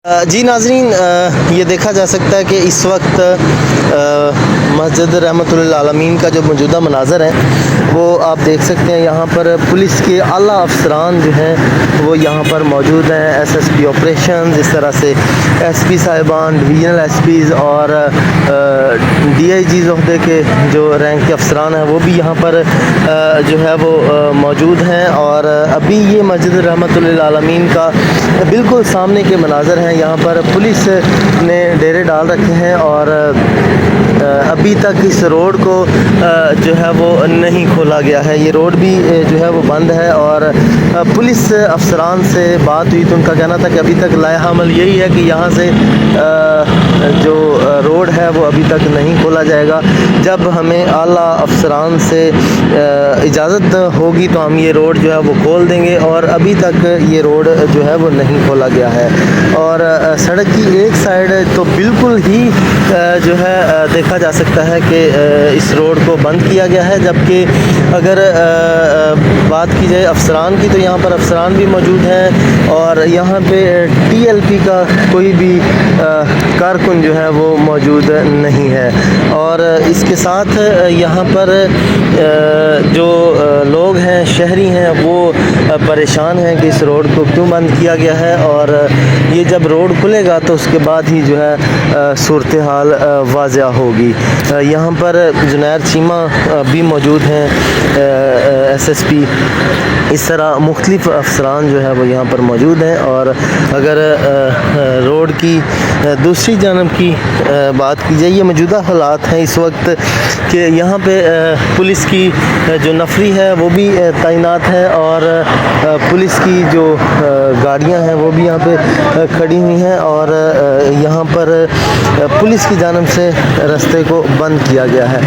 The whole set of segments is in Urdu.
جی ناظرین، یہ دیکھا جا سکتا ہے کہ اس وقت مسجد رحمت للعالمین کا جو موجودہ مناظر ہے وہ آپ دیکھ سکتے ہیں۔ یہاں پر پولیس کے اعلیٰ افسران جو ہیں وہ یہاں پر موجود ہیں۔ ایس ایس پی آپریشنز، اس طرح سے ایس پی صاحبان، ڈویژنل ایس پیز اور ڈی آئی جیز عہدے کے جو رینک کے افسران ہیں وہ بھی یہاں پر جو ہے وہ موجود ہیں۔ اور ابھی یہ مسجد رحمت للعالمین کا بالکل سامنے کے مناظر ہیں۔ یہاں پر پولیس نے ڈیرے ڈال رکھے ہیں اور ابھی تک اس روڈ کو جو ہے وہ نہیں کھولا گیا ہے۔ یہ روڈ بھی جو ہے وہ بند ہے اور پولیس افسران سے بات ہوئی تو ان کا کہنا تھا کہ ابھی تک لائحہ عمل یہی ہے کہ یہاں سے جو روڈ ہے وہ ابھی تک نہیں کھولا جائے گا۔ جب ہمیں اعلیٰ افسران سے اجازت ہوگی تو ہم یہ روڈ جو ہے وہ کھول دیں گے، اور ابھی تک یہ روڈ جو ہے وہ نہیں کھولا گیا ہے۔ اور سڑک کی ایک سائیڈ تو بالکل ہی جو ہے دیکھا جا سکتا ہے کہ اس روڈ کو بند کیا گیا ہے، جبکہ اگر بات کی جائے افسران کی تو یہاں پر افسران بھی موجود ہیں اور یہاں پہ ٹی ایل پی کا کوئی بھی کارکن جو ہے وہ موجود نہیں ہے۔ اور اس کے ساتھ یہاں پر جو لوگ ہیں، شہری ہیں، وہ پریشان ہیں کہ اس روڈ کو کیوں بند کیا گیا ہے، اور یہ جب روڈ کھلے گا تو اس کے بعد ہی جو ہے صورتحال واضح ہوگی۔ یہاں پر جنید چیمہ بھی موجود ہیں، ایس ایس پی، اس طرح مختلف افسران جو ہے وہ یہاں پر موجود ہیں۔ اور اگر روڈ کی دوسری جانب کی بات کی جائے، یہ موجودہ حالات ہیں اس وقت کہ یہاں پہ پولیس کی جو نفری ہے وہ بھی تعینات ہے اور پولیس کی جو گاڑیاں ہیں وہ بھی یہاں پہ کھڑی ہوئی ہیں، اور یہاں پر پولیس کی جانب سے رستے کو بند کیا گیا ہے،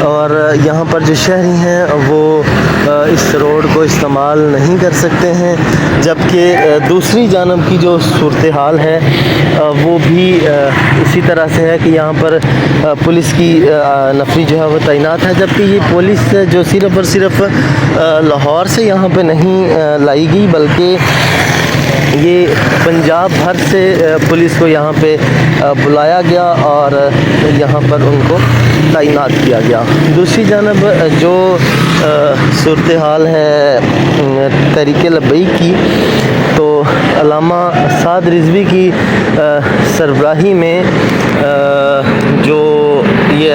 اور یہاں پر جو شہری ہیں وہ اس روڈ کو استعمال نہیں کر سکتے ہیں، جبکہ دوسری جانب کی جو صورتحال ہے وہ بھی اسی طرح سے ہے کہ یہاں پر پولیس کی نفری جو ہے وہ تعینات ہے، جبکہ یہ پولیس جو صرف اور صرف لاہور سے یہاں پہ نہیں لائی گئی بلکہ یہ پنجاب بھر سے پولیس کو یہاں پہ بلایا گیا اور یہاں پر ان کو تعینات کیا گیا۔ دوسری جانب جو صورتحال ہے تحریک لبیک کی، تو علامہ سعد رضوی کی سربراہی میں جو یہ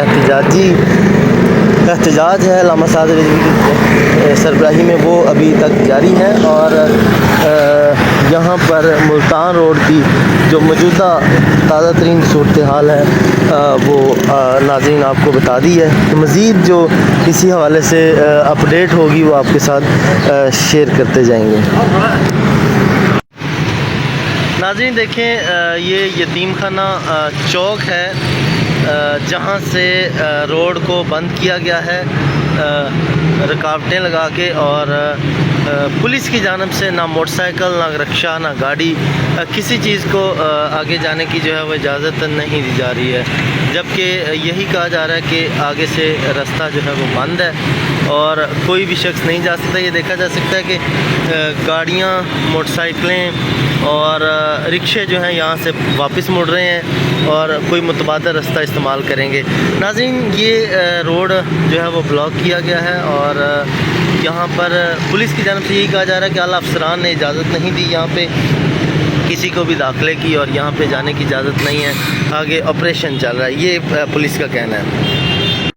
احتجاج ہے علامہ سعد رضوی کی سربراہی میں، وہ ابھی تک جاری ہے، اور یہاں پر ملتان روڈ کی جو موجودہ تازہ ترین صورتحال ہے وہ ناظرین آپ کو بتا دی ہے۔ مزید جو اسی حوالے سے اپڈیٹ ہوگی وہ آپ کے ساتھ شیئر کرتے جائیں گے۔ ناظرین دیکھیں، یہ یتیم خانہ چوک ہے جہاں سے روڈ کو بند کیا گیا ہے رکاوٹیں لگا کے، اور پولیس کی جانب سے نہ موٹر سائیکل، نہ رکشہ، نہ گاڑی، کسی چیز کو آگے جانے کی جو ہے وہ اجازت نہیں دی جا رہی ہے، جبکہ یہی کہا جا رہا ہے کہ آگے سے رستہ جو ہے وہ بند ہے اور کوئی بھی شخص نہیں جا سکتا۔ یہ دیکھا جا سکتا ہے کہ گاڑیاں، موٹر سائیکلیں اور رکشے جو ہیں یہاں سے واپس مڑ رہے ہیں اور کوئی متبادل رستہ استعمال کریں گے۔ ناظرین، یہ روڈ جو ہے وہ بلاک کیا گیا ہے اور یہاں پر پولیس کی جانب سے یہی کہا جا رہا ہے کہ اعلیٰ افسران نے اجازت نہیں دی یہاں پہ کسی کو بھی داخلے کی، اور یہاں پہ جانے کی اجازت نہیں ہے، آگے آپریشن چل رہا ہے، یہ پولیس کا کہنا ہے۔